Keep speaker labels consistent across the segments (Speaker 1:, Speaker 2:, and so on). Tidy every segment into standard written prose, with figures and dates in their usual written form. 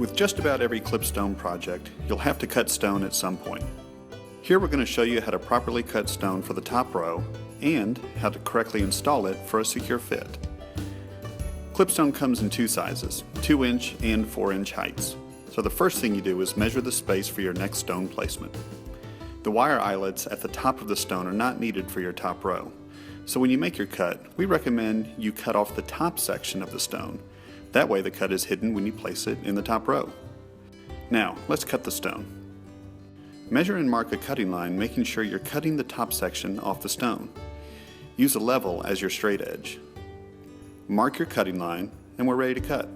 Speaker 1: With just about every ClipStone project, you'll have to cut stone at some point. Here we're going to show you how to properly cut stone for the top row and how to correctly install it for a secure fit. ClipStone comes in two sizes, 2-inch and 4-inch heights. So the first thing you do is measure the space for your next stone placement. The wire eyelets at the top of the stone are not needed for your top row. So when you make your cut, we recommend you cut off the top section of the stone. That way the cut is hidden when you place it in the top row. Now, let's cut the stone. Measure and mark a cutting line, making sure you're cutting the top section off the stone. Use a level as your straight edge. Mark your cutting line, and we're ready to cut.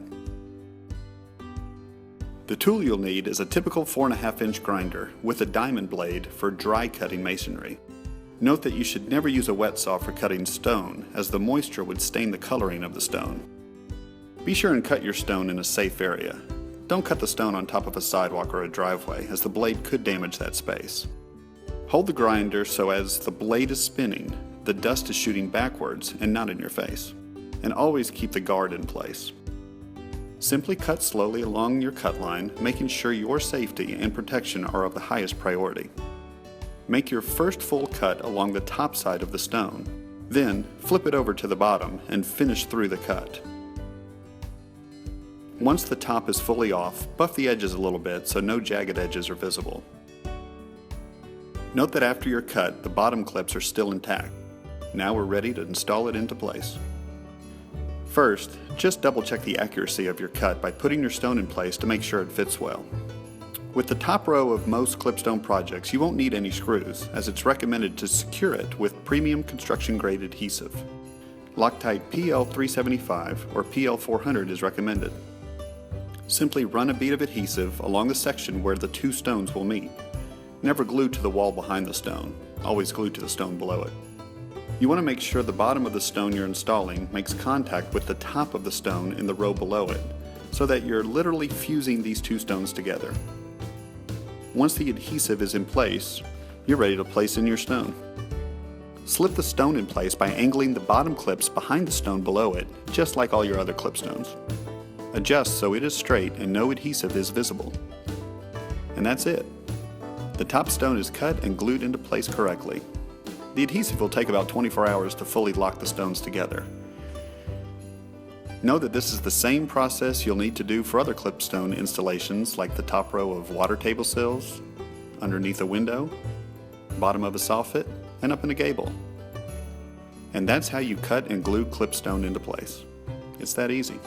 Speaker 1: The tool you'll need is a typical 4.5-inch grinder with a diamond blade for dry cutting masonry. Note that you should never use a wet saw for cutting stone, as the moisture would stain the coloring of the stone. Be sure and cut your stone in a safe area. Don't cut the stone on top of a sidewalk or a driveway, as the blade could damage that space. Hold the grinder so as the blade is spinning, the dust is shooting backwards and not in your face. And always keep the guard in place. Simply cut slowly along your cut line, making sure your safety and protection are of the highest priority. Make your first full cut along the top side of the stone. Then, flip it over to the bottom and finish through the cut. Once the top is fully off, buff the edges a little bit so no jagged edges are visible. Note that after your cut, the bottom clips are still intact. Now we're ready to install it into place. First, just double check the accuracy of your cut by putting your stone in place to make sure it fits well. With the top row of most ClipStone projects, you won't need any screws, as it's recommended to secure it with premium construction grade adhesive. Loctite PL375 or PL400 is recommended. Simply run a bead of adhesive along the section where the two stones will meet. Never glue to the wall behind the stone, always glue to the stone below it. You want to make sure the bottom of the stone you're installing makes contact with the top of the stone in the row below it, so that you're literally fusing these two stones together. Once the adhesive is in place, you're ready to place in your stone. Slip the stone in place by angling the bottom clips behind the stone below it, just like all your other ClipStones. Adjust so it is straight and no adhesive is visible. And that's it. The top stone is cut and glued into place correctly. The adhesive will take about 24 hours to fully lock the stones together. Know that this is the same process you'll need to do for other ClipStone installations like the top row of water table sills, underneath a window, bottom of a soffit, and up in a gable. And that's how you cut and glue ClipStone into place. It's that easy.